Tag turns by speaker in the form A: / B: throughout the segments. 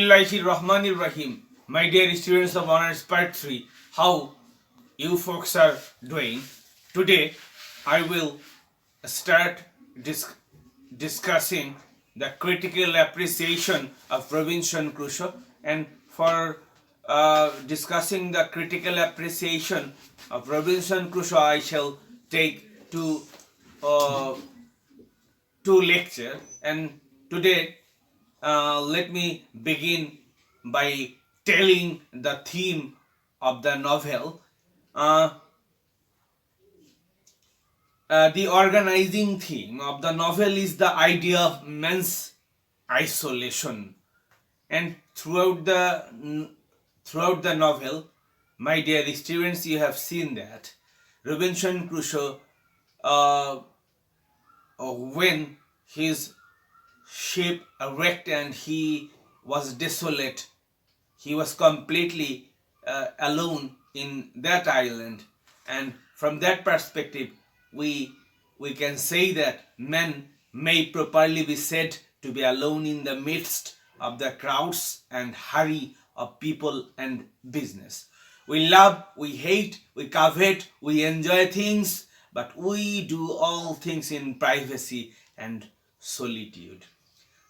A: Bismillahirrahmanirrahim. My dear students of Honors Part 3, how you folks are doing? Today, I will start discussing the critical appreciation of Robinson Crusoe, and for discussing the critical appreciation of Robinson Crusoe, I shall take uh, two lecture. And today, let me begin by telling the theme of the novel. Uh, the organizing theme of the novel is the idea of man's isolation, and throughout the novel, my dear students, you have seen that Robinson Crusoe, uh, when his ship wrecked and he was desolate, he was completely alone in that island, and from that perspective we we can say that man may properly be said to be alone in the midst of the crowds and hurry of people and business. We love, we hate, we covet, we enjoy things, but we do all things in privacy and solitude.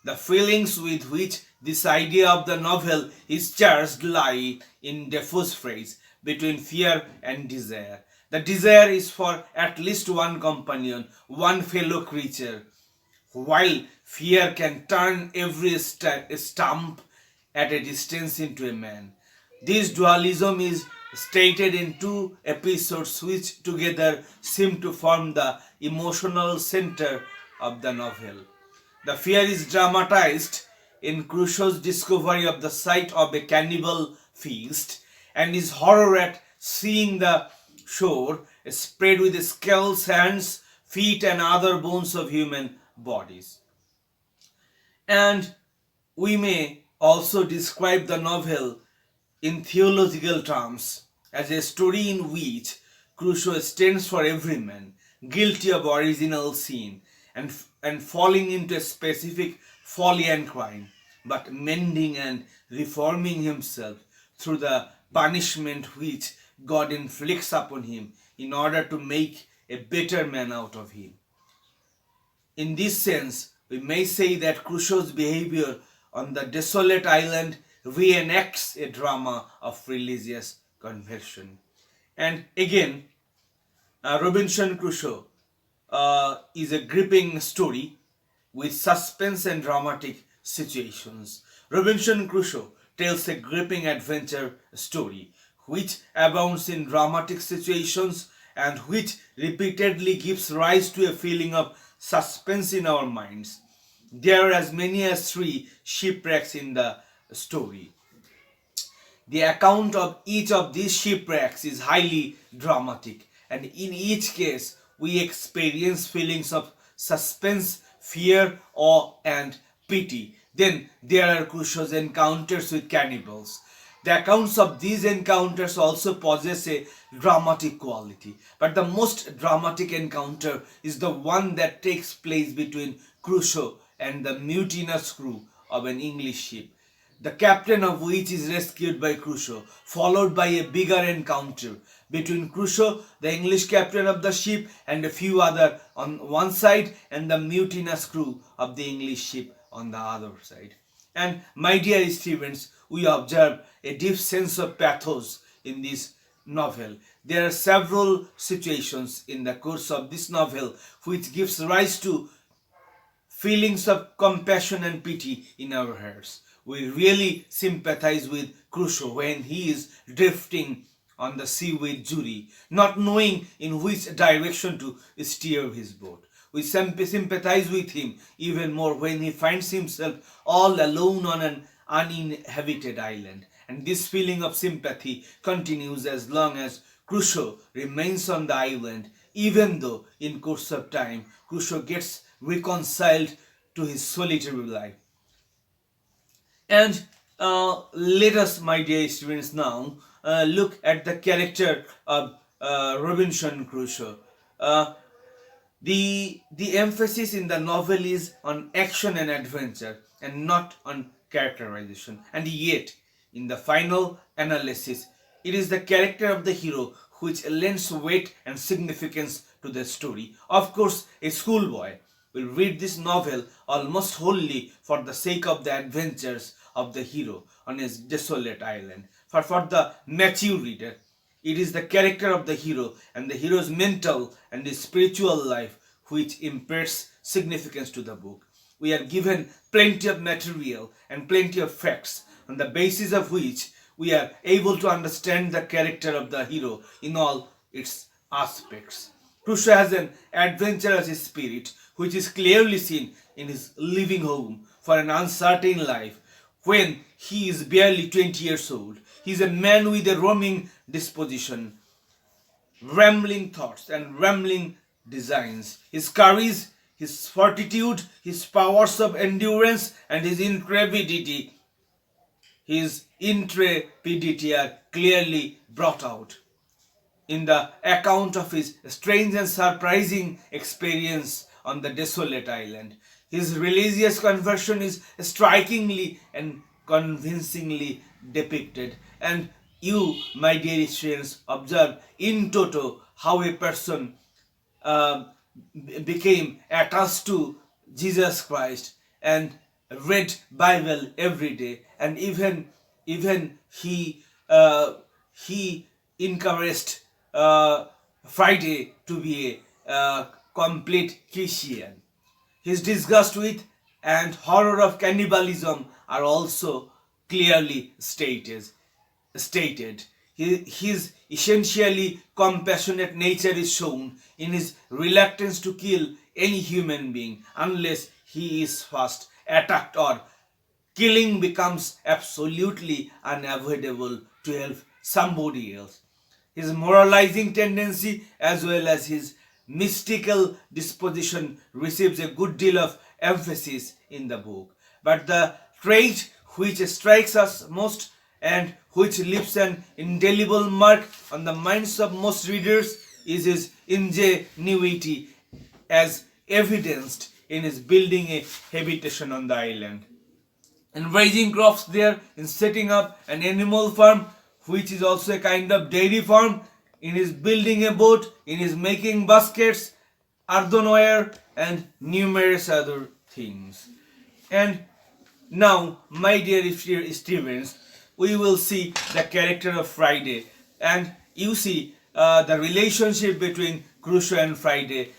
A: The feelings with which this idea of the novel is charged lie in Defoe's phrase between fear and desire. The desire is for at least one companion, one fellow creature, while fear can turn every stump at a distance into a man. This dualism is stated in two episodes which together seem to form the emotional center of the novel. The fear is dramatized in Crusoe's discovery of the site of a cannibal feast and his horror at seeing the shore spread with skulls, hands, feet, and other bones of human bodies. And we may also describe the novel in theological terms as a story in which Crusoe stands for every man guilty of original sin and, and falling into a specific folly and crime, but mending and reforming himself through the punishment which God inflicts upon him in order to make a better man out of him. In this sense, we may say that Crusoe's behavior on the desolate island reenacts a drama of religious conversion. And again, Robinson Crusoe is a gripping story with suspense and dramatic situations. Robinson Crusoe tells a gripping adventure story which abounds in dramatic situations and which repeatedly gives rise to a feeling of suspense in our minds. There are as many as 3 shipwrecks in the story. The account of each of these shipwrecks is highly dramatic, and in each case, we experience feelings of suspense, fear, awe, and pity. Then there are Crusoe's encounters with cannibals. The accounts of these encounters also possess a dramatic quality, but the most dramatic encounter is the one that takes place between Crusoe and the mutinous crew of an English ship, the captain of which is rescued by Crusoe, followed by a bigger encounter between Crusoe, the English captain of the ship, and a few other on one side, and the mutinous crew of the English ship on the other side. And my dear students, we observe a deep sense of pathos in this novel. There are several situations in the course of this novel which gives rise to feelings of compassion and pity in our hearts. We really sympathize with Crusoe when he is drifting on the sea with Judy, not knowing in which direction to steer his boat. We sympathize with him even more when he finds himself all alone on an uninhabited island. And this feeling of sympathy continues as long as Crusoe remains on the island, even though in course of time Crusoe gets reconciled to his solitary life. And let us, my dear students, now look at the character of Robinson Crusoe. The emphasis in the novel is on action and adventure and not on characterization. And yet, in the final analysis, it is the character of the hero which lends weight and significance to the story. Of course, a schoolboy will read this novel almost wholly for the sake of the adventures of the hero on his desolate island. For the mature reader, it is the character of the hero and the hero's mental and his spiritual life which imparts significance to the book. We are given plenty of material and plenty of facts on the basis of which we are able to understand the character of the hero in all its aspects. Crusoe has an adventurous spirit which is clearly seen in his leaving home for an uncertain life when he is barely 20 years old. He is a man with a roaming disposition, rambling thoughts and rambling designs. His courage, his fortitude, his powers of endurance, and his intrepidity are clearly brought out in the account of his strange and surprising experience on the desolate island. His religious conversion is strikingly and convincingly depicted, and you, my dear students, observe in toto how a person uh, became attached to Jesus Christ and read Bible every day, and even he encouraged Friday to be a complete Christian. His disgust with and horror of cannibalism are also clearly stated. His essentially compassionate nature is shown in his reluctance to kill any human being unless he is first attacked, or killing becomes absolutely unavoidable to help somebody else. His moralizing tendency as well as his mystical disposition receives a good deal of emphasis in the book. But the trait which strikes us most and which leaves an indelible mark on the minds of most readers is his ingenuity, as evidenced in his building a habitation on the island, in raising crops there, in setting up an animal farm, which is also a kind of dairy farm, in his building a boat, in his making baskets, earthenware, and numerous other things. And now, my dear students, we will see the character of Friday, and you see the relationship between Crusoe and Friday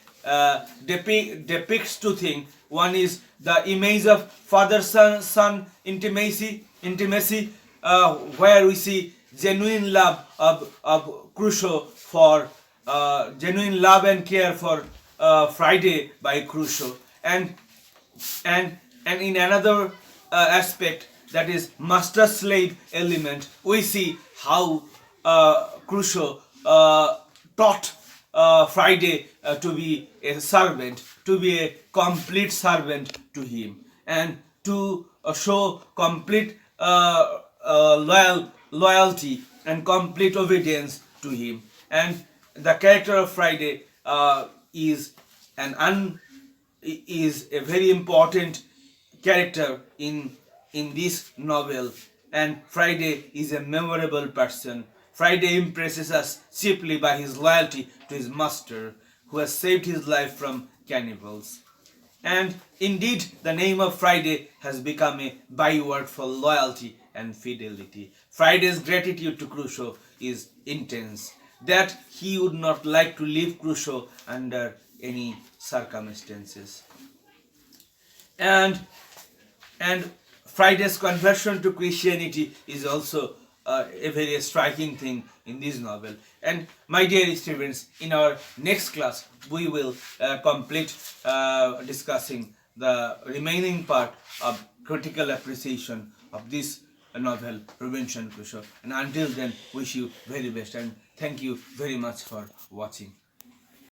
A: depicts two things. One is the image of father-son intimacy, where we see genuine love of Crusoe for genuine love and care for Friday by Crusoe, and in another aspect, that is master slave element, we see how Crusoe taught Friday to be a servant, to be a complete servant to him, and to show complete loyalty and complete obedience to him. And the character of Friday is a very important character in this novel, and Friday is a memorable person. Friday impresses us chiefly by his loyalty to his master, who has saved his life from cannibals. And indeed, the name of Friday has become a byword for loyalty and fidelity. Friday's gratitude to Crusoe is intense, that he would not like to leave Crusoe under any circumstances. And Friday's conversion to Christianity is also a very striking thing in this novel. And my dear students, in our next class, we will complete discussing the remaining part of critical appreciation of this novel, Robinson Crusoe. And until then, wish you very best, and thank you very much for watching.